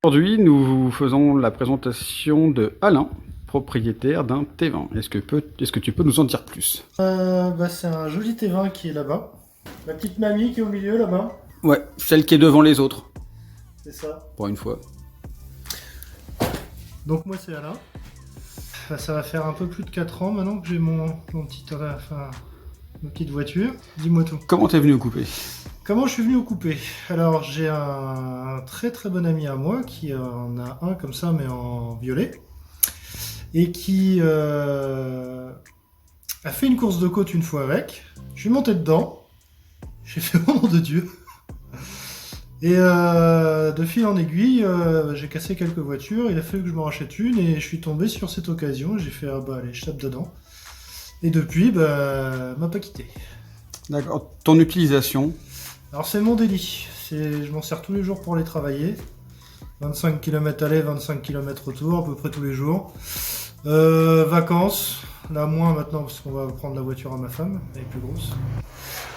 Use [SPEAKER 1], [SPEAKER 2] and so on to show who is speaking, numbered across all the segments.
[SPEAKER 1] Aujourd'hui, nous faisons la présentation de Alain, propriétaire d'un T20. Est-ce que tu peux nous en dire plus?
[SPEAKER 2] C'est un joli T20 qui est là-bas. Ma petite mamie qui est au milieu là-bas.
[SPEAKER 1] Ouais, celle qui est devant les autres,
[SPEAKER 2] C'est ça.
[SPEAKER 1] pour une fois.
[SPEAKER 2] Donc moi c'est Alain. Ça va faire un peu plus de 4 ans maintenant que j'ai mon petit, ma petite voiture. Dis-moi tout.
[SPEAKER 1] Comment t'es venu au coupé?
[SPEAKER 2] Comment je suis venu au coupé? Alors j'ai un très très bon ami à moi qui en a un comme ça mais en violet. Et qui a fait une course de côte une fois avec. Je suis monté dedans. J'ai fait oh nom de Dieu. Et de fil en aiguille, j'ai cassé quelques voitures, il a fallu que je me rachète une et je suis tombé sur cette occasion, j'ai fait ah bah allez, je tape dedans. Et depuis, m'a pas quitté.
[SPEAKER 1] D'accord. Ton utilisation?
[SPEAKER 2] Alors c'est mon délit, je m'en sers tous les jours pour aller travailler. 25 km aller, 25 km retour, à peu près tous les jours. Vacances, là moins maintenant parce qu'on va prendre la voiture à ma femme, elle est plus grosse.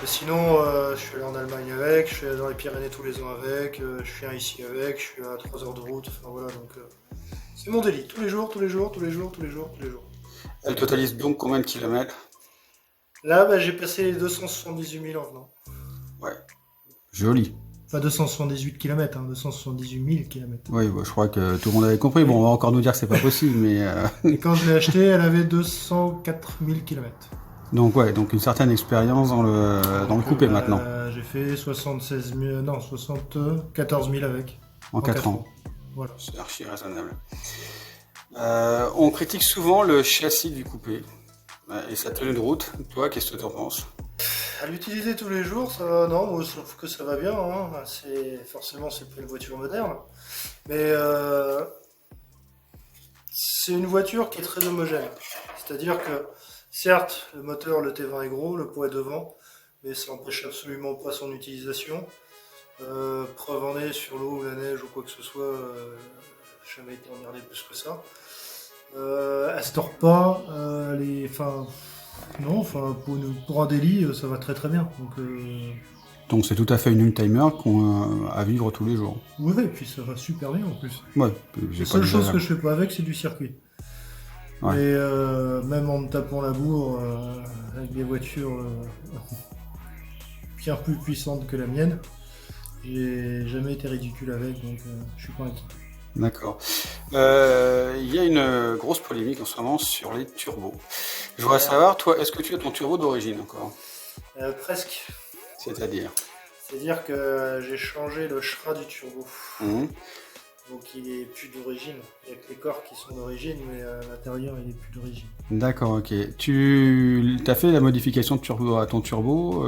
[SPEAKER 2] Et sinon, je suis allé en Allemagne avec, je suis allé dans les Pyrénées tous les ans avec, je viens ici avec, je suis à 3 heures de route, enfin voilà, donc c'est mon délit, tous les jours, tous les jours, tous les jours, tous les jours, tous les jours.
[SPEAKER 1] Elle totalise donc combien de kilomètres?
[SPEAKER 2] Là, j'ai passé les 278 000 en venant.
[SPEAKER 1] Ouais. Joli.
[SPEAKER 2] Enfin 278 km, hein, 278 000 km.
[SPEAKER 1] Oui, bah, je crois que tout le monde avait compris. Bon, on va encore nous dire que c'est pas possible, mais...
[SPEAKER 2] Et quand je l'ai acheté, elle avait 204 000 km.
[SPEAKER 1] Donc ouais, donc une certaine expérience dans le coupé maintenant,
[SPEAKER 2] J'ai fait 76 000, non, 74 000 avec.
[SPEAKER 1] en 4 ans.
[SPEAKER 2] Voilà.
[SPEAKER 1] C'est archi raisonnable. On critique souvent le châssis du coupé et sa tenue de route. Toi, qu'est-ce que tu en penses?
[SPEAKER 2] À l'utiliser tous les jours, ça va, non, moi je trouve que ça va bien, hein. Forcément, c'est pas une voiture moderne. Mais c'est une voiture qui est très homogène. C'est-à-dire que, certes, le moteur, le T20 est gros, le poids est devant, mais ça n'empêche absolument pas son utilisation. Preuve en est, sur l'eau ou la neige ou quoi que ce soit, jamais été emmerdé plus que ça. Elle se tord pas, non, pour un délit, ça va très très bien.
[SPEAKER 1] Donc c'est tout à fait une youngtimer qu'on à vivre tous les jours.
[SPEAKER 2] Ouais, et puis ça va super bien en plus.
[SPEAKER 1] Ouais,
[SPEAKER 2] La seule chose que je fais pas avec, c'est du circuit.
[SPEAKER 1] Ouais.
[SPEAKER 2] Et même en me tapant la bourre avec des voitures bien plus puissantes que la mienne, j'ai jamais été ridicule avec, donc je suis pas inquiet.
[SPEAKER 1] D'accord. Il y a une grosse polémique en ce moment sur les turbos. Je voudrais savoir, toi, est-ce que tu as ton turbo d'origine encore?
[SPEAKER 2] Presque.
[SPEAKER 1] C'est-à-dire?
[SPEAKER 2] C'est-à-dire que j'ai changé le SHRA du turbo.
[SPEAKER 1] Mhm.
[SPEAKER 2] Donc il est plus d'origine. Il n'y a que les corps qui sont d'origine, mais à l'intérieur il est plus d'origine.
[SPEAKER 1] D'accord, ok. Tu as fait la modification de turbo à ton turbo.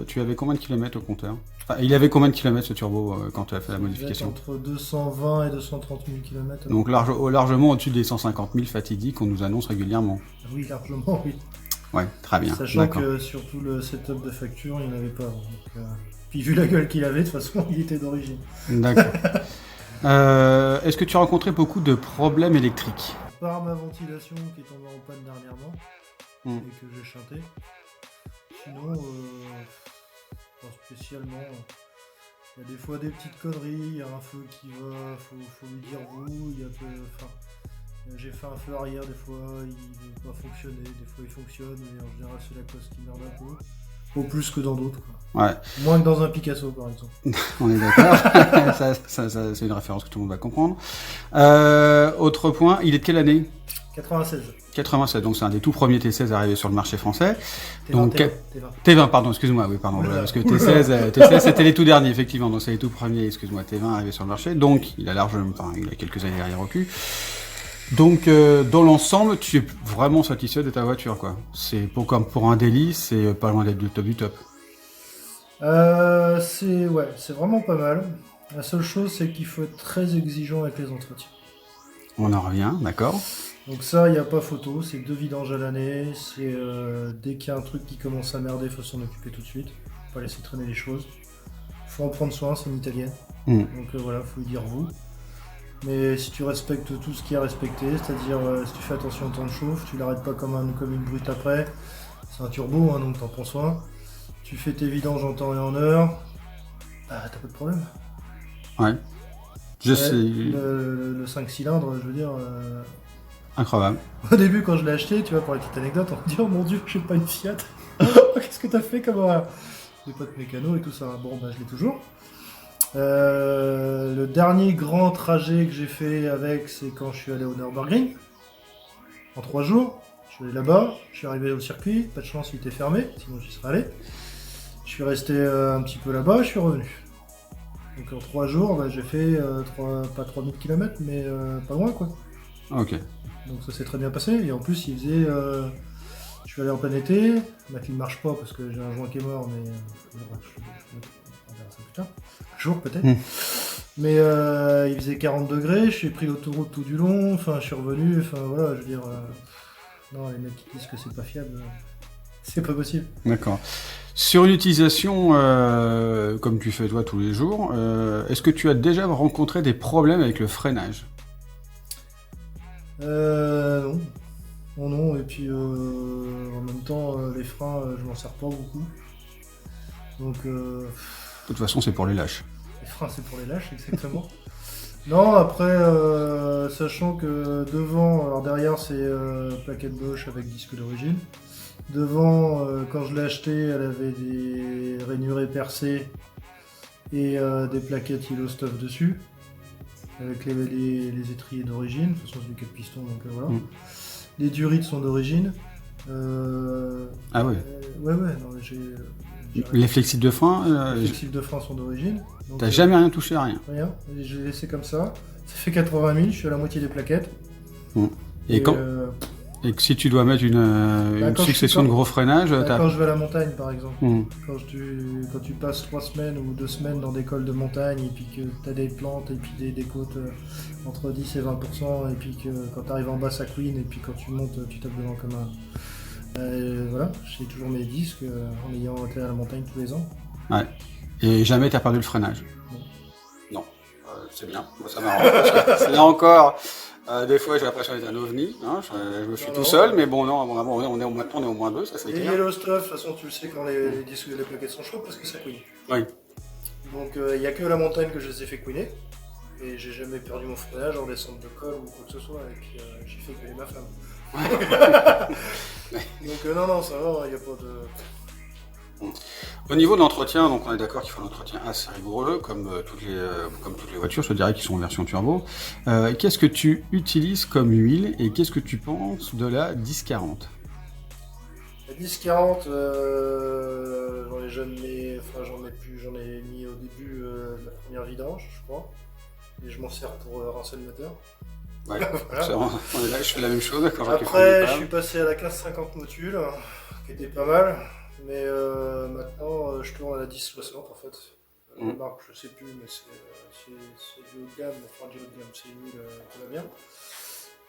[SPEAKER 1] Tu avais combien de kilomètres au compteur? Enfin, il avait combien de kilomètres ce turbo quand tu as fait la modification?
[SPEAKER 2] Entre 220 et 230 000 km.
[SPEAKER 1] Donc largement au-dessus des 150 000 fatidiques qu'on nous annonce régulièrement.
[SPEAKER 2] Oui, largement, oui.
[SPEAKER 1] Ouais, très bien.
[SPEAKER 2] Sachant que sur tout le setup de facture, il n'y en avait pas. Donc, puis vu la gueule qu'il avait, de toute façon, il était d'origine.
[SPEAKER 1] D'accord. Est-ce que tu as rencontré beaucoup de problèmes électriques?
[SPEAKER 2] Par ma ventilation qui est tombée en panne dernièrement et que j'ai chanté. Sinon, pas spécialement. Il y a des fois des petites conneries, il y a un feu qui va, faut lui dire vous, j'ai fait un feu arrière, des fois il ne veut pas fonctionner, des fois il fonctionne, mais en général c'est la cause qui merde un peu. Au plus que dans d'autres, quoi.
[SPEAKER 1] Ouais.
[SPEAKER 2] Moins que dans un Picasso par exemple.
[SPEAKER 1] On est d'accord. ça, c'est une référence que tout le monde va comprendre. Autre point, il est de quelle année?
[SPEAKER 2] 96.
[SPEAKER 1] 87, donc c'est un des tout premiers T16 arrivés sur le marché français.
[SPEAKER 2] T20,
[SPEAKER 1] Donc
[SPEAKER 2] T20.
[SPEAKER 1] T20, pardon, excuse-moi, oui, pardon, parce que T16 c'était les tout derniers, effectivement, donc c'est les tout premiers, excuse-moi, T20 arrivés sur le marché, donc il a quelques années derrière au cul. Donc dans l'ensemble, tu es vraiment satisfait de ta voiture, quoi. C'est comme pour un délit, c'est pas loin d'être du top du top.
[SPEAKER 2] C'est vraiment pas mal. La seule chose, c'est qu'il faut être très exigeant avec les entretiens.
[SPEAKER 1] On en revient, d'accord.
[SPEAKER 2] Donc ça, il n'y a pas photo, c'est 2 vidanges à l'année, dès qu'il y a un truc qui commence à merder, il faut s'en occuper tout de suite. Faut pas laisser traîner les choses. Faut en prendre soin, c'est une italienne. Donc voilà, faut lui dire vous. Mais si tu respectes tout ce qui est respecté, c'est-à-dire si tu fais attention au temps de chauffe, tu l'arrêtes pas comme une brute après, c'est un turbo, hein, donc t'en prends soin. Tu fais tes vidanges en temps et en heure, t'as pas de problème.
[SPEAKER 1] Ouais. Je sais.
[SPEAKER 2] Le 5 cylindres, je veux dire...
[SPEAKER 1] Incroyable.
[SPEAKER 2] Au début, quand je l'ai acheté, tu vois, pour la petite anecdote, on me dit « Oh mon Dieu, j'ai pas une Fiat !» Qu'est-ce que t'as fait comme horreur? J'ai pas de mécano et tout ça. Bon, bah je l'ai toujours. Le dernier grand trajet que j'ai fait avec, c'est quand je suis allé au Nürburgring. En 3 jours. Je suis allé là-bas, je suis arrivé au circuit, pas de chance, il était fermé, sinon j'y serais allé. Je suis resté un petit peu là-bas, je suis revenu. Donc en 3 jours, bah, j'ai fait pas 3000 km, mais pas loin quoi.
[SPEAKER 1] Ok.
[SPEAKER 2] Donc ça s'est très bien passé, et en plus il faisait... je suis allé en plein été, ma clim ne marche pas parce que j'ai un joint qui est mort, mais on verra ça plus tard. Un jour peut-être. Mais il faisait 40 degrés, j'ai pris l'autoroute tout du long, enfin je suis revenu, enfin voilà, je veux dire... non, les mecs qui disent que c'est pas fiable, c'est pas possible.
[SPEAKER 1] D'accord. Sur une utilisation comme tu fais toi tous les jours, est-ce que tu as déjà rencontré des problèmes avec le freinage?
[SPEAKER 2] Non. Non, et puis en même temps, les freins, je m'en sers pas beaucoup. Donc...
[SPEAKER 1] De toute façon, c'est pour les lâches.
[SPEAKER 2] Les freins, c'est pour les lâches, exactement. Non, après, sachant que devant, alors derrière, c'est plaquette Bosch avec disque d'origine. Devant, quand je l'ai acheté, elle avait des rainurés percés et des plaquettes Yellow Stuff dessus, avec les étriers d'origine. De toute façon, c'est du 4 pistons, donc voilà. Les durites sont d'origine.
[SPEAKER 1] Ah ouais.
[SPEAKER 2] Ouais, non, j'ai
[SPEAKER 1] les flexibles de frein
[SPEAKER 2] Les flexibles de frein sont d'origine.
[SPEAKER 1] T'as jamais rien touché à rien?
[SPEAKER 2] Rien, j'ai laissé comme ça. Ça fait 80 000, je suis à la moitié des plaquettes.
[SPEAKER 1] Et si tu dois mettre une succession de gros freinages...
[SPEAKER 2] Quand je vais à la montagne, par exemple. Quand tu passes 3 semaines ou 2 semaines dans des cols de montagne, et puis que tu as des plantes, et puis des côtes entre 10 et 20%, et puis que quand tu arrives en bas, ça couine, et puis quand tu montes, tu tapes devant comme un... voilà, j'ai toujours mes disques en ayant été à la montagne tous les ans.
[SPEAKER 1] Ouais. Et jamais t'as perdu le freinage? Non. C'est bien. Moi, ça m'arrange. Parce que là encore... des fois, j'ai l'impression d'être un ovni, hein, je me suis tout seul, mais bon, non, on est au moins deux, ça c'est clair.
[SPEAKER 2] Et Yellow Stuff, de toute façon, tu le sais quand les disques et les plaquettes sont chaudes parce que ça couine.
[SPEAKER 1] Oui.
[SPEAKER 2] Donc, il n'y a que la montagne que je les ai fait couiner, et j'ai jamais perdu mon freinage en descente de col ou quoi que ce soit, et puis j'ai fait gueuler ma femme. Donc, non, ça va, il n'y a pas de...
[SPEAKER 1] Au niveau de l'entretien, donc on est d'accord qu'il faut un entretien assez rigoureux, comme toutes les voitures, je dirais, qui sont en version turbo. Qu'est-ce que tu utilises comme huile et qu'est-ce que tu penses de la 1040?
[SPEAKER 2] La 1040, j'en ai mis au début de la première vidange, je crois, et je m'en sers pour rincer le moteur.
[SPEAKER 1] Ouais, voilà. On est là, je fais la même chose.
[SPEAKER 2] Après, je suis passé à la 1550 Motul, qui était pas mal. Mais maintenant, je tourne à la 1060 en fait. La marque, je sais plus, mais c'est du haut de gamme, enfin du haut de gamme, c'est une huile qui va bien.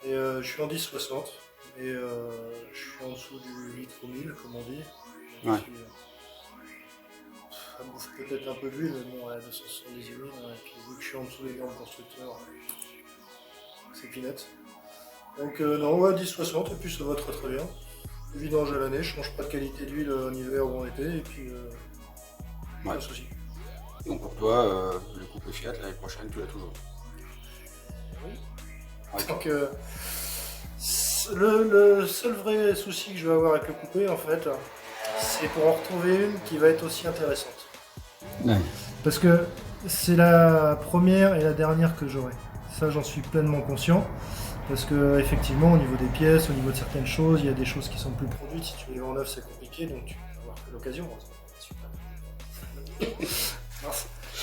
[SPEAKER 2] Et je suis en 1060, et je suis en dessous du litre au 1000, comme on dit.
[SPEAKER 1] Ouais.
[SPEAKER 2] Ça bouffe peut-être un peu d'huile, mais bon, à 270 huiles, et puis vu que je suis en dessous des normes constructeurs, c'est peanut. Donc non, ouais, 1060, et puis ça va très très bien. Vidange à l'année, je change pas de qualité d'huile en hiver ou en été, et puis pas de soucis.
[SPEAKER 1] Donc pour toi, le coupé Fiat l'année prochaine, tu l'as toujours?
[SPEAKER 2] Oui. Donc le seul vrai souci que je vais avoir avec le coupé, en fait, c'est pour en retrouver une qui va être aussi intéressante.
[SPEAKER 1] Ouais.
[SPEAKER 2] Parce que c'est la première et la dernière que j'aurai. Ça, j'en suis pleinement conscient. Parce que effectivement, au niveau des pièces, au niveau de certaines choses, il y a des choses qui sont plus produites. Si tu les vends en neuf, c'est compliqué, donc tu peux avoir que l'occasion.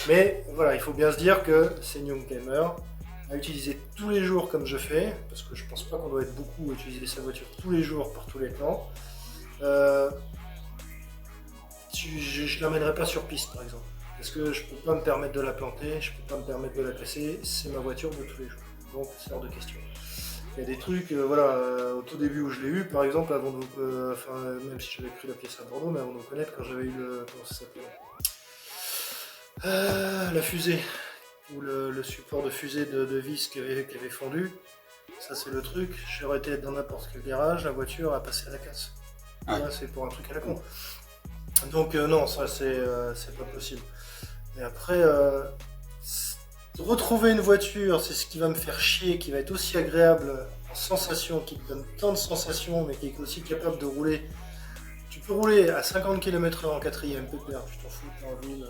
[SPEAKER 2] Mais voilà, il faut bien se dire que c'est une young gamer à utiliser tous les jours comme je fais, parce que je pense pas qu'on doit être beaucoup à utiliser sa voiture tous les jours pour tous les temps. Je l'amènerai pas sur piste, par exemple, parce que je peux pas me permettre de la planter, je peux pas me permettre de la casser. C'est ma voiture de tous les jours, donc c'est hors de question. Il y a des trucs, au tout début où je l'ai eu, par exemple, avant de même si j'avais pris la pièce à Bordeaux, mais avant de vous connaître, quand j'avais eu comment ça s'appelait, la fusée, ou le support de fusée de vis qui avait fondu, ça c'est le truc, j'aurais été dans n'importe quel garage, la voiture a passé à la casse.
[SPEAKER 1] Ah.
[SPEAKER 2] Là, c'est pour un truc à la con. Donc non, ça c'est pas possible. Et après, retrouver une voiture, c'est ce qui va me faire chier, qui va être aussi agréable en sensation, qui te donne tant de sensations, mais qui est aussi capable de rouler. Tu peux rouler à 50 km/h en quatrième, pépère, tu t'en fous, t'es en ville,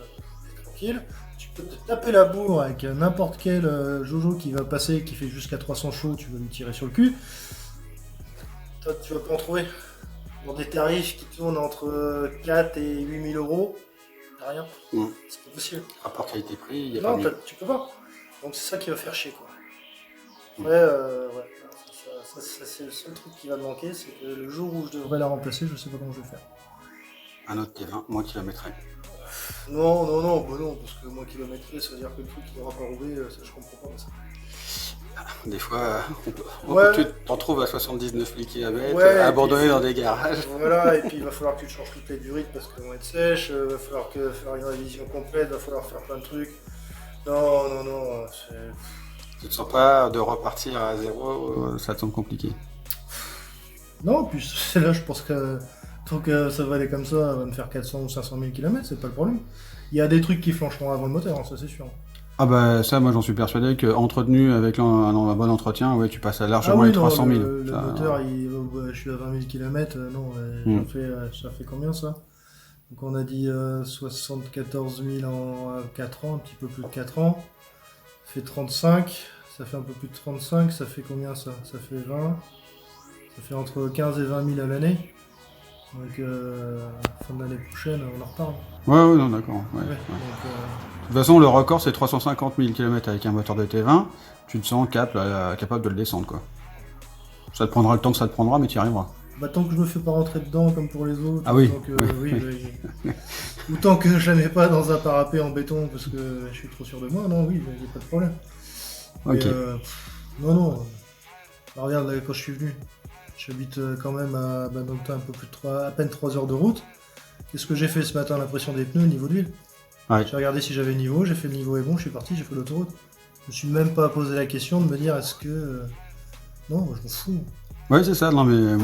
[SPEAKER 2] t'es tranquille. Tu peux te taper la bourre avec n'importe quel Jojo qui va passer, qui fait jusqu'à 300 chevaux, tu vas lui tirer sur le cul. Toi, tu vas pas en trouver. Dans des tarifs qui tournent entre 4 et 8 000 euros, t'as rien. C'est pas possible.
[SPEAKER 1] Rapport qualité-prix, il y a
[SPEAKER 2] Non,
[SPEAKER 1] pas mieux.
[SPEAKER 2] tu peux pas. Donc c'est ça qui va faire chier, quoi. Ouais, ça, c'est le seul truc qui va me manquer, c'est que le jour où je devrais la remplacer, je sais pas comment je vais faire.
[SPEAKER 1] Un autre T20, moi qui la mettrais.
[SPEAKER 2] Non, parce que moi kilométré, ça veut dire que le truc qui n'aura pas roulé, ça je comprends pas ça.
[SPEAKER 1] Des fois,
[SPEAKER 2] Ouais.
[SPEAKER 1] tu t'en trouves à 79 000 km,
[SPEAKER 2] Ouais,
[SPEAKER 1] abandonné
[SPEAKER 2] et puis,
[SPEAKER 1] dans des garages.
[SPEAKER 2] Voilà, et puis il va falloir que tu te changes toutes les durites parce qu'elles vont être sèches, il va falloir faire une révision complète, il va falloir faire plein de trucs. Non, c'est...
[SPEAKER 1] Tu te sens pas de repartir à zéro, ça te semble compliqué.
[SPEAKER 2] Non, puis c'est là, je pense que tant que ça va aller comme ça, elle va me faire 400 ou 500 000 km, c'est pas le problème. Il y a des trucs qui flancheront avant le moteur, hein, ça c'est sûr.
[SPEAKER 1] Ah bah ça, moi j'en suis persuadé que entretenu avec un bon entretien, ouais, tu passes à largement les 300 000.
[SPEAKER 2] Le
[SPEAKER 1] Ça,
[SPEAKER 2] moteur, je suis à 20 000 km, non, ça fait combien ça? Donc on a dit 74 000 en 4 ans, un petit peu plus de 4 ans. Ça fait 35, ça fait un peu plus de 35, ça fait combien ça? Ça fait 20, ça fait entre 15 et 20 000 à l'année. Donc fin de l'année prochaine, on en reparle.
[SPEAKER 1] Ouais, non, d'accord. Ouais,
[SPEAKER 2] Ouais,
[SPEAKER 1] ouais.
[SPEAKER 2] donc,
[SPEAKER 1] De toute façon, le record c'est 350 000 km avec un moteur de T20. Tu te sens capable de le descendre, quoi. Ça te prendra le temps que ça te prendra, mais tu y arriveras.
[SPEAKER 2] bah, tant que je me fais pas rentrer dedans comme pour les autres,
[SPEAKER 1] Ah oui,
[SPEAKER 2] tant que,
[SPEAKER 1] oui.
[SPEAKER 2] ou tant que je la mets pas dans un parapet en béton parce que je suis trop sûr de moi, non, oui, il n'y a pas de problème. Mais,
[SPEAKER 1] Ok.
[SPEAKER 2] non. Bah, regarde, là, quand je suis venu, j'habite quand même à donc, un peu plus de à peine 3 heures de route. Qu'est-ce que j'ai fait ce matin? La pression des pneus, niveau d'huile.
[SPEAKER 1] Ouais.
[SPEAKER 2] J'ai regardé si j'avais le niveau, j'ai fait le niveau est bon, je suis parti, j'ai fait l'autoroute. Je me suis même pas posé la question de me dire est-ce que. Non, je m'en fous.
[SPEAKER 1] Ouais, c'est ça. Non, mais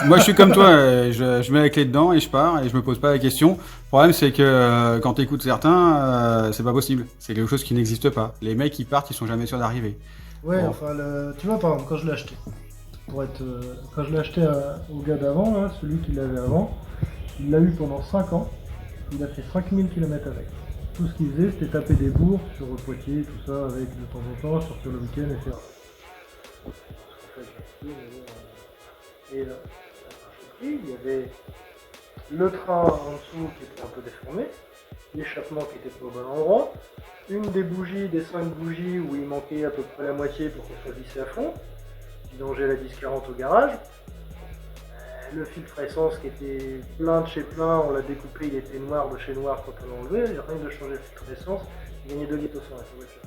[SPEAKER 1] moi, je suis comme toi. Je mets la clé dedans et je pars et je me pose pas la question. Le problème, c'est que quand t'écoutes certains, c'est pas possible. C'est quelque chose qui n'existe pas. Les mecs qui partent, ils sont jamais sûrs d'arriver.
[SPEAKER 2] Ouais,
[SPEAKER 1] Bon.
[SPEAKER 2] enfin, tu vois, par exemple, quand je l'ai acheté, quand je l'ai acheté au gars d'avant, là, celui qui l'avait avant, il l'a eu pendant 5 ans. Il a fait 5000 km avec. Tout ce qu'il faisait, c'était taper des bourgs sur Poitiers, tout ça, avec de temps en temps, sortir le week-end et faire. Et là, il y avait le train en dessous qui était un peu déformé, l'échappement qui était pas au bon endroit, une des bougies, des 5 bougies où il manquait à peu près la moitié pour qu'elle soit vissée à fond, qui longeait la 1040 au garage. Le filtre essence qui était plein de chez plein, on l'a découpé, il était noir de chez noir quand on l'a enlevé, il n'y a rien de changer le filtre d'essence, il gagnait 2 litres au 100 avec la voiture.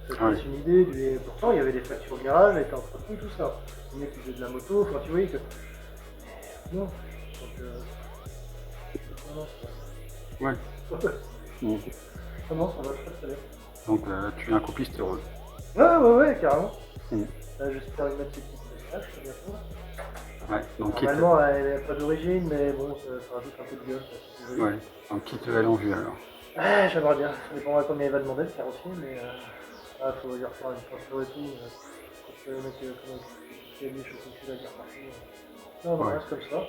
[SPEAKER 2] Ça te laisse une idée, pourtant il y avait des factures de garage, elle était entretenue, tout ça. Le mec qui faisait de la moto, enfin tu voyais que... Non, donc non, c'est
[SPEAKER 1] Ouais.
[SPEAKER 2] bon. Non, ça va très bien.
[SPEAKER 1] Donc, tu es un coupiste heureux.
[SPEAKER 2] Ouais, carrément.
[SPEAKER 1] Mm.
[SPEAKER 2] J'espère lui mettre ses petites moustaches bientôt.
[SPEAKER 1] Ouais. Donc,
[SPEAKER 2] Normalement, elle n'est pas d'origine, mais bon, ça rajoute un peu de gueule. Ça,
[SPEAKER 1] ouais. Donc, qui te va l'envie alors?
[SPEAKER 2] Ouais, j'aimerais bien. Ça dépendra combien il va demander le carrossier, mais faut y refaire une peinture et tout. Parce que le mec, comment il a mis je la dire partout. Non, on reste comme ça.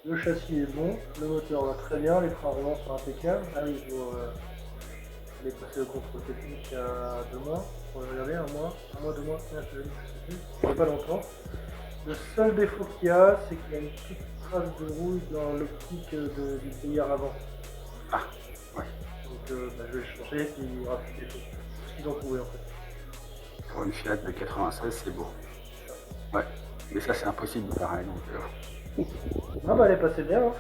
[SPEAKER 2] Le châssis est bon, le moteur va très bien, les freins roulants sont impeccables. Ah oui, je vais passer au contrôle technique il y a 2 mois. Pour regarder, 1 mois, 2 mois, je sais plus. Il n'y a pas longtemps. Le seul défaut qu'il y a, c'est qu'il y a une petite trace de rouille dans l'optique du brouillard avant.
[SPEAKER 1] Ah, ouais.
[SPEAKER 2] Donc je vais le changer et puis il y aura plus de défauts. C'est ce qu'ils ont trouvé en fait.
[SPEAKER 1] Pour une Fiat de 96, c'est beau. Ouais. Mais ça, c'est impossible, pareil. Donc,
[SPEAKER 2] Ah bah elle est passée bien, hein.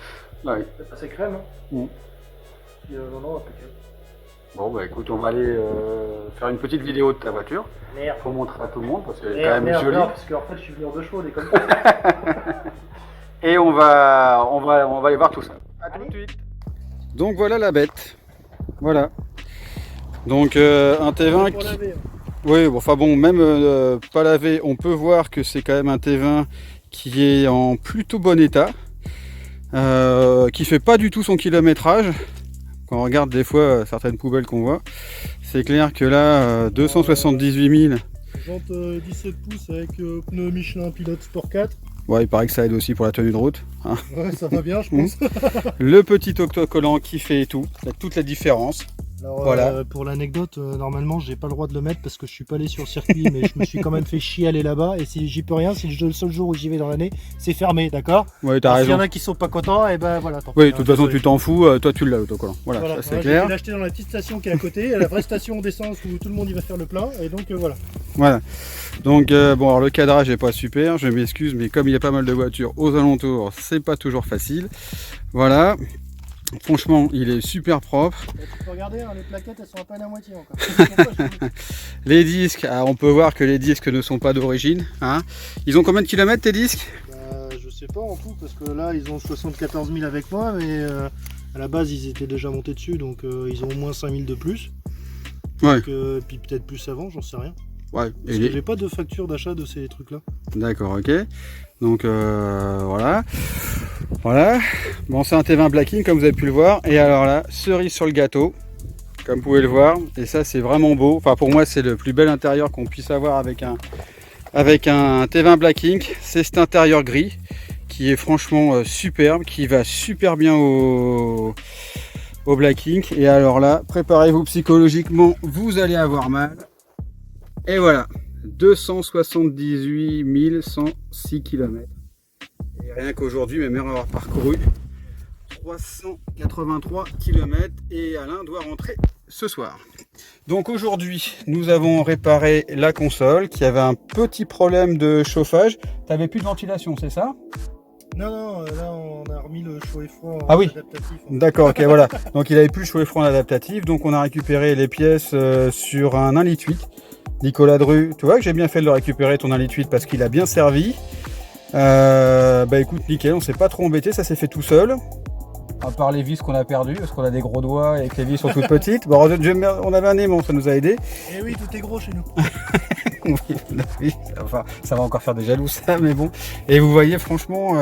[SPEAKER 1] ouais.
[SPEAKER 2] Elle est passée crème. Hein.
[SPEAKER 1] Mm.
[SPEAKER 2] Puis non, impeccable.
[SPEAKER 1] Bon, bah écoute, on va aller faire une petite vidéo de ta voiture.
[SPEAKER 2] Merde.
[SPEAKER 1] Pour montrer à tout le monde, parce qu'elle est quand même jolie.
[SPEAKER 2] Non, parce qu'en fait je suis venu en 2 chevaux, des comme
[SPEAKER 1] Et on va aller voir tout ça. À tout de suite. Donc voilà la bête. Voilà. Donc un T20 qui... Oui, bon, enfin bon, même pas lavé, on peut voir que c'est quand même un T20 qui est en plutôt bon état, qui fait pas du tout son kilométrage, quand on regarde des fois certaines poubelles qu'on voit, c'est clair que là, 278 000.
[SPEAKER 2] Jante 17 pouces avec pneu Michelin Pilote Sport 4.
[SPEAKER 1] Ouais, il paraît que ça aide aussi pour la tenue de route. Hein.
[SPEAKER 2] Ouais, ça va bien, je pense.
[SPEAKER 1] Le petit autocollant qui fait tout, toute la différence.
[SPEAKER 2] Alors,
[SPEAKER 1] voilà.
[SPEAKER 2] Pour l'anecdote, normalement, j'ai pas le droit de le mettre parce que je suis pas allé sur le circuit, mais je me suis quand même fait chier aller là-bas. Et si j'y peux rien, c'est le seul jour où j'y vais dans l'année, c'est fermé, d'accord?
[SPEAKER 1] Ouais, t'as raison.
[SPEAKER 2] S'il y en a qui sont pas contents, et ben voilà.
[SPEAKER 1] Oui, de toute façon, tu t'en fous, toi tu l'as l'autocollant. Voilà, ça c'est clair.
[SPEAKER 2] Je vais l'acheter dans la petite station qui est à côté, la vraie station d'essence où tout le monde y va faire le plein, et donc voilà.
[SPEAKER 1] Voilà. Donc bon, alors le cadrage est pas super, je m'excuse, mais comme il y a pas mal de voitures aux alentours, c'est pas toujours facile. Voilà. Franchement, il est super propre.
[SPEAKER 2] Tu peux regarder, hein, les plaquettes elles sont à peine à moitié encore.
[SPEAKER 1] Les disques, on peut voir que les disques ne sont pas d'origine. Hein. Ils ont combien de kilomètres tes disques?
[SPEAKER 2] Je sais pas en tout, parce que là ils ont 74 000 avec moi, mais à la base ils étaient déjà montés dessus, donc ils ont au moins 5 000 de plus.
[SPEAKER 1] Ouais.
[SPEAKER 2] Donc, puis peut-être plus avant, j'en sais rien.
[SPEAKER 1] Ouais.
[SPEAKER 2] Parce que j'ai pas de facture d'achat de ces trucs là.
[SPEAKER 1] D'accord, ok. Donc voilà. Voilà. Bon, c'est un T20 Blacking comme vous avez pu le voir. Et alors là, cerise sur le gâteau, comme vous pouvez le voir. Et ça, c'est vraiment beau. Enfin, pour moi, c'est le plus bel intérieur qu'on puisse avoir avec un T20 Blacking. C'est cet intérieur gris qui est franchement superbe, qui va super bien au Blacking. Et alors là, préparez-vous psychologiquement, vous allez avoir mal. Et voilà, 278 106 km. Et rien qu'aujourd'hui, même avoir parcouru 383 km et Alain doit rentrer ce soir. Donc aujourd'hui, nous avons réparé la console qui avait un petit problème de chauffage. Tu n'avais plus de ventilation, c'est ça?
[SPEAKER 2] Non, là on a remis le chaud et froid en
[SPEAKER 1] adaptatif. D'accord, ok, voilà. Donc il avait plus le chaud et froid en adaptatif. Donc on a récupéré les pièces sur un 1,8 litre. Nicolas Dru, tu vois que j'ai bien fait de le récupérer ton 1,8 litre parce qu'il a bien servi. Bah écoute, nickel, on s'est pas trop embêté, ça s'est fait tout seul. À part les vis qu'on a perdues, parce qu'on a des gros doigts et que les vis sont toutes petites. Bon, on avait un aimant, ça nous a aidé.
[SPEAKER 2] Et oui, tout est gros chez nous.
[SPEAKER 1] Oui, enfin, ça va encore faire des jaloux ça, mais bon. Et vous voyez, franchement,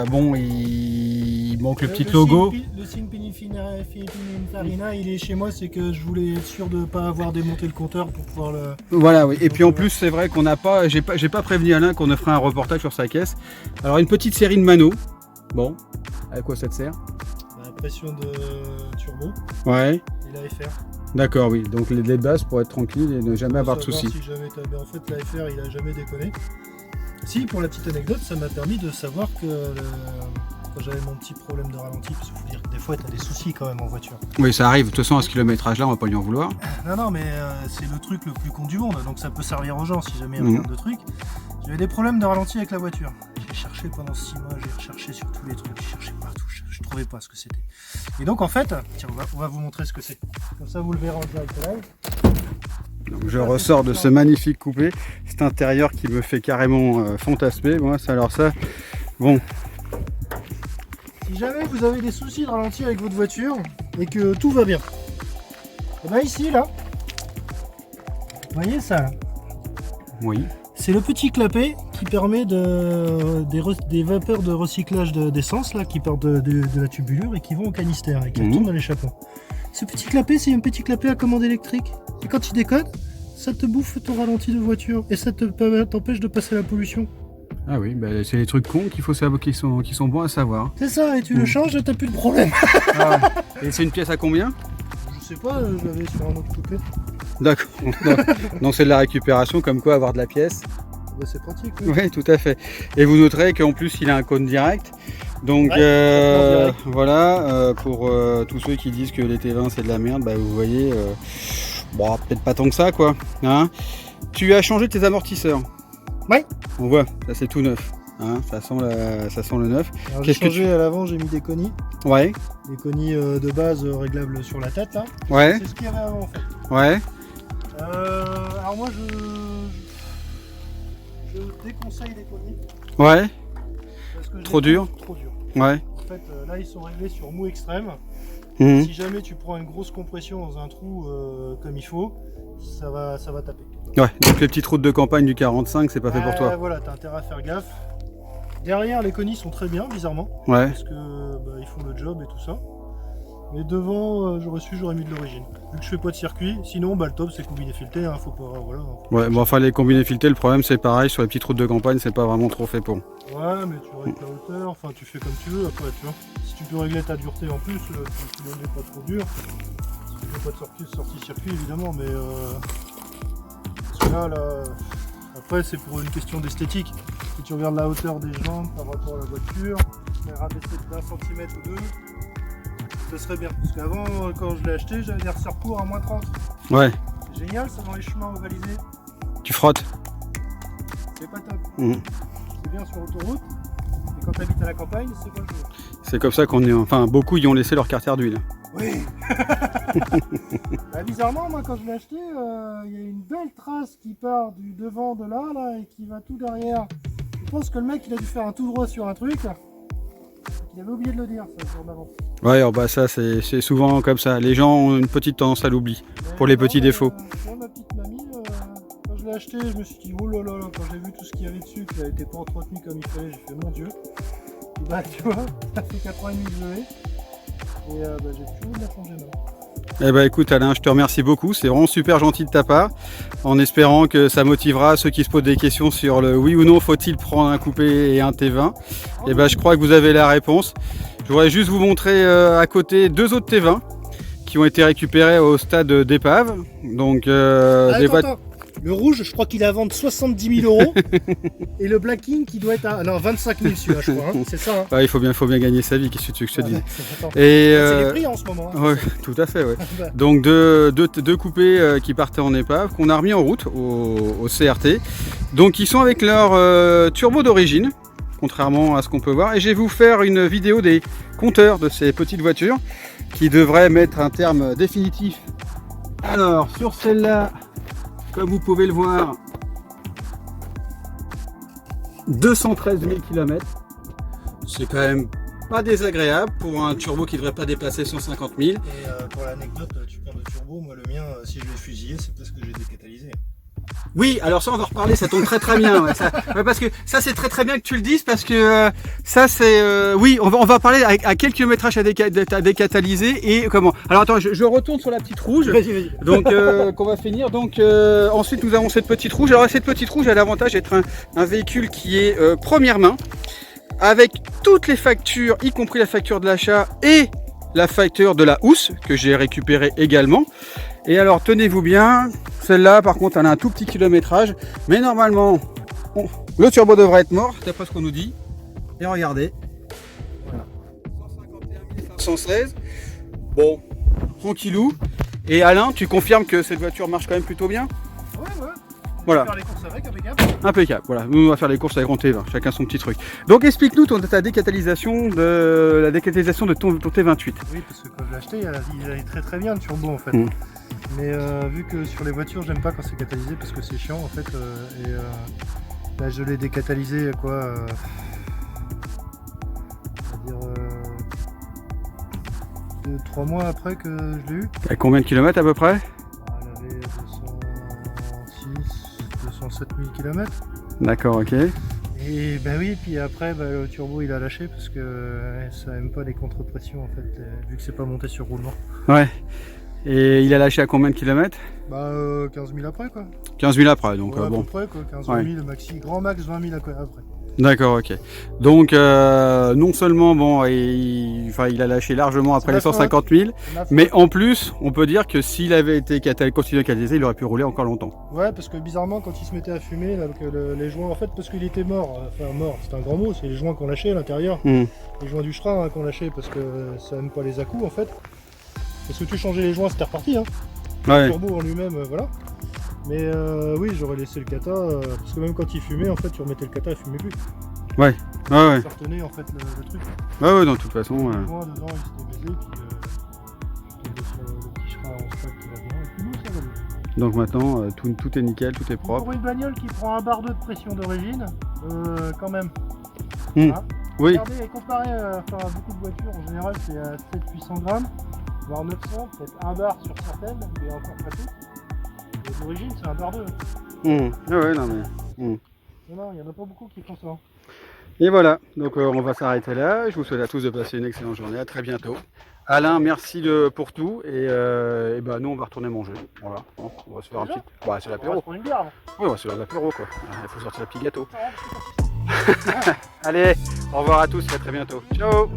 [SPEAKER 1] bon, il manque le petit logo.
[SPEAKER 2] Le signe Pininfarina, il est chez moi, c'est que je voulais être sûr de ne pas avoir démonté le compteur pour pouvoir le...
[SPEAKER 1] Voilà, oui. Et puis en plus, c'est vrai qu'on n'a pas, j'ai pas prévenu Alain qu'on ferait un reportage sur sa caisse. Alors, une petite série de manos. Bon, à quoi ça te sert?
[SPEAKER 2] La pression de turbo.
[SPEAKER 1] Ouais.
[SPEAKER 2] Et la FR.
[SPEAKER 1] D'accord, oui. Donc les bases pour être tranquille et ne jamais avoir de soucis.
[SPEAKER 2] Si jamais en fait, la FR, il a jamais déconné. Si, pour la petite anecdote, ça m'a permis de savoir que quand j'avais mon petit problème de ralenti, parce qu'il faut dire que des fois, tu as des soucis quand même en voiture.
[SPEAKER 1] Oui, ça arrive. De toute façon, à ce kilométrage-là, on va pas lui en vouloir.
[SPEAKER 2] Non, mais c'est le truc le plus con du monde, donc ça peut servir aux gens si jamais il y a plein de trucs. J'avais des problèmes de ralenti avec la voiture. J'ai cherché pendant 6 mois, j'ai recherché sur tous les trucs, j'ai cherché partout, je trouvais pas ce que c'était. Et donc en fait, tiens, on va vous montrer ce que c'est. Comme ça, vous le verrez en direct live.
[SPEAKER 1] Donc je ressors de ce magnifique coupé, cet intérieur qui me fait carrément fantasmer. Moi, alors ça, bon.
[SPEAKER 2] Si jamais vous avez des soucis de ralenti avec votre voiture et que tout va bien, et bien ici là, vous voyez ça là?
[SPEAKER 1] Oui.
[SPEAKER 2] C'est le petit clapet qui permet des vapeurs de recyclage d'essence là qui partent de la tubulure et qui vont au canister et qui retournent dans l'échappement. Ce petit clapet, c'est un petit clapet à commande électrique. Et quand tu déconnes, ça te bouffe ton ralenti de voiture et ça t'empêche de passer la pollution.
[SPEAKER 1] Ah oui, bah, c'est les trucs cons qu'il faut savoir, qui sont bons à savoir.
[SPEAKER 2] C'est ça, et tu le changes et t'as plus de problème.
[SPEAKER 1] Ah, et c'est une pièce à combien?
[SPEAKER 2] Je sais pas, je l'avais sur un autre coupé.
[SPEAKER 1] D'accord. Donc c'est de la récupération, comme quoi avoir de la pièce.
[SPEAKER 2] Bah, c'est pratique.
[SPEAKER 1] Oui, tout à fait. Et vous noterez qu'en plus il a un cône direct. Donc voilà, pour tous ceux qui disent que les T20 c'est de la merde, bah, vous voyez, bon, peut-être pas tant que ça quoi. Hein, tu as changé tes amortisseurs.
[SPEAKER 2] Ouais.
[SPEAKER 1] On voit, ça c'est tout neuf. Hein, ça sent le neuf.
[SPEAKER 2] J'ai changé à l'avant, j'ai mis des conis.
[SPEAKER 1] Ouais.
[SPEAKER 2] Des conis de base réglables sur la tête là.
[SPEAKER 1] Ouais.
[SPEAKER 2] C'est ce qu'il y avait avant en fait.
[SPEAKER 1] Ouais.
[SPEAKER 2] Alors moi je déconseille les conis.
[SPEAKER 1] Ouais.
[SPEAKER 2] Parce que
[SPEAKER 1] trop dur.
[SPEAKER 2] Trop dur.
[SPEAKER 1] Ouais.
[SPEAKER 2] En fait là ils sont réglés sur mou extrême. Si jamais tu prends une grosse compression dans un trou comme il faut, ça va taper.
[SPEAKER 1] Ouais, donc les petites routes de campagne du 45, c'est pas fait pour toi.
[SPEAKER 2] Voilà, t'as intérêt à faire gaffe. Derrière, les conis sont très bien, bizarrement.
[SPEAKER 1] Ouais.
[SPEAKER 2] Parce que ils font le job et tout ça. Mais devant, j'aurais mis de l'origine. Vu que je fais pas de circuit, sinon bah, le top c'est combiné fileté, hein, faut pas. Voilà,
[SPEAKER 1] Ouais, bon, enfin les combinés filetés, le problème c'est pareil, sur les petites routes de campagne, c'est pas vraiment trop fait pour.
[SPEAKER 2] Ouais, mais tu règles la hauteur, enfin tu fais comme tu veux après, tu vois. Si tu peux régler ta dureté en plus, tu ne mets pas trop dur. Si tu fais pas de sortie circuit évidemment, mais parce que là, après c'est pour une question d'esthétique. Si tu regardes la hauteur des jambes par rapport à la voiture, les rabaisser d'un centimètre ou deux, ça serait bien. Parce qu'avant, quand je l'ai acheté, j'avais des ressorts courts à moins 30.
[SPEAKER 1] Ouais.
[SPEAKER 2] C'est génial ça dans les chemins ovalisés.
[SPEAKER 1] Tu frottes.
[SPEAKER 2] C'est pas top.
[SPEAKER 1] Mmh.
[SPEAKER 2] C'est bien sur l'autoroute, mais quand tu habites à la campagne, c'est pas le jour.
[SPEAKER 1] C'est comme ça qu'on est. Enfin, beaucoup y ont laissé leur carte d'huile.
[SPEAKER 2] Oui. Bah, bizarrement, moi, quand je l'ai acheté, il y a une belle trace qui part du devant de là, et qui va tout derrière. Je pense que le mec, il a dû faire un tout droit sur un truc. Il avait oublié de le dire, ça, le jour d'avant.
[SPEAKER 1] Ouais, alors bah ça, c'est souvent comme ça. Les gens ont une petite tendance à l'oubli pour les petits défauts.
[SPEAKER 2] Moi, ma petite mamie, quand je l'ai acheté, je me suis dit, oh là là, quand j'ai vu tout ce qu'il y avait dessus, qu'il n'avait été pas entretenu comme il fallait, j'ai fait, mon Dieu. Et bah, tu vois, ça fait 4 ans et demi que je l'ai. Et bah, j'ai toujours de la changer maintenant.
[SPEAKER 1] Eh ben écoute Alain, je te remercie beaucoup, c'est vraiment super gentil de ta part, en espérant que ça motivera ceux qui se posent des questions sur le oui ou non faut-il prendre un coupé et un T20. Et ben je crois que vous avez la réponse. Je voudrais juste vous montrer à côté 2 autres T20 qui ont été récupérés au stade d'épave. Donc
[SPEAKER 2] attends. Le rouge, je crois qu'il est à vendre 70 000 €. Et le Black King qui doit être à 25 000 celui-là, je crois. Hein. C'est ça. Hein.
[SPEAKER 1] Ouais, il faut bien gagner sa vie, qu'est-ce que tu veux que je te dise.
[SPEAKER 2] C'est les prix en ce moment. Hein.
[SPEAKER 1] Ouais, tout à fait. Ouais. Donc deux coupés qui partaient en épave, qu'on a remis en route au CRT. Donc ils sont avec leur turbo d'origine, contrairement à ce qu'on peut voir. Et je vais vous faire une vidéo des compteurs de ces petites voitures qui devraient mettre un terme définitif. Alors, sur celle-là, comme vous pouvez le voir, 213 000 km. C'est quand même pas désagréable pour un turbo qui ne devrait pas dépasser 150 000.
[SPEAKER 2] Et pour l'anecdote, tu parles de turbo, moi le mien, si je l'ai fusillé, c'est parce que j'ai décatalysé.
[SPEAKER 1] Oui, alors ça on va en reparler, ça tombe très bien. Ouais, parce que ça c'est très bien que tu le dises parce que ça c'est oui, on va parler à quel kilométrage à décatalyser et comment. Alors attends, je retourne sur la petite rouge.
[SPEAKER 2] Vas-y.
[SPEAKER 1] Donc qu'on va finir. Donc ensuite nous avons cette petite rouge. Alors cette petite rouge a l'avantage d'être un véhicule qui est première main avec toutes les factures, y compris la facture de l'achat et la facture de la housse que j'ai récupérée également. Et alors tenez-vous bien, celle-là par contre elle a un tout petit kilométrage, mais normalement le turbo devrait être mort, d'après ce qu'on nous dit. Et regardez, voilà. 151 516, bon, tranquillou. Et Alain, tu confirmes que cette voiture marche quand même plutôt bien?
[SPEAKER 2] Ouais.
[SPEAKER 1] Voilà.
[SPEAKER 2] On va faire les courses avec, impeccable.
[SPEAKER 1] Impeccable, voilà. Nous on va faire les courses avec ton T20, chacun son petit truc. Donc explique-nous ta décatalysation de ton T28.
[SPEAKER 2] Oui, parce que quand je l'ai acheté, il allait très bien le turbo en fait. Mais vu que sur les voitures, j'aime pas quand c'est catalysé parce que c'est chiant en fait. Là, je l'ai décatalysé quoi on va dire 2-3 mois après que je l'ai eu.
[SPEAKER 1] À combien de kilomètres à peu près?
[SPEAKER 2] Elle avait 207 000 km.
[SPEAKER 1] D'accord, ok.
[SPEAKER 2] Et bah oui, puis après le turbo il a lâché parce que ça aime pas les contre-pressions en fait, vu que c'est pas monté sur roulement.
[SPEAKER 1] Ouais. Et il a lâché à combien de kilomètres?
[SPEAKER 2] Bah 15 000 après quoi.
[SPEAKER 1] 15 000 après, donc
[SPEAKER 2] ouais,
[SPEAKER 1] bon.
[SPEAKER 2] À peu près quoi, 15 000 maxi, grand max 20 000 après.
[SPEAKER 1] D'accord, ok. Donc non seulement bon, il a lâché largement après les 150 000, mais en plus, on peut dire que s'il avait été continué à catalyser, il aurait pu rouler encore longtemps.
[SPEAKER 2] Ouais, parce que bizarrement, quand il se mettait à fumer, là, les joints, en fait, parce qu'il était mort, enfin mort, c'est un grand mot, c'est les joints qu'on lâchait à l'intérieur, les joints du frein hein, qu'on lâchait parce que ça aime pas les à-coups en fait. Parce que tu changeais les joints, c'était reparti, hein.
[SPEAKER 1] Ouais.
[SPEAKER 2] Le turbo en lui-même, voilà. Mais oui, j'aurais laissé le kata, parce que même quand il fumait, en fait, tu remettais le kata, il fumait plus.
[SPEAKER 1] Ouais.
[SPEAKER 2] Ça retenait en fait le truc.
[SPEAKER 1] Ouais, de toute façon.
[SPEAKER 2] Le joint dedans, il s'était baisé, puis je tombais sur le petit chemin en stade qui va bien, et puis bon, ça va bien.
[SPEAKER 1] Donc maintenant, tout est nickel, tout est propre.
[SPEAKER 2] Pour une bagnole qui prend un bar 2 de pression d'origine, quand même.
[SPEAKER 1] Voilà. Oui.
[SPEAKER 2] Regardez, et comparé à beaucoup de voitures, en général, c'est à 700-800 grammes, voire 900, peut-être un bar sur certaines, mais encore pas toutes. Et d'origine, c'est un bar 2.
[SPEAKER 1] Ah ouais, non mais.
[SPEAKER 2] Non, il n'y en a pas beaucoup qui font ça.
[SPEAKER 1] Et voilà, donc on va s'arrêter là. Je vous souhaite à tous de passer une excellente journée. À très bientôt. Alain, merci pour tout. Et bah, nous, on va retourner manger. Voilà, bon, on va se faire un petit. Bah, c'est l'apéro.
[SPEAKER 3] prendre une bière.
[SPEAKER 1] Oui, on va se faire l'apéro, quoi. Il faut sortir le petit gâteau. Allez, au revoir à tous et à très bientôt. Ciao!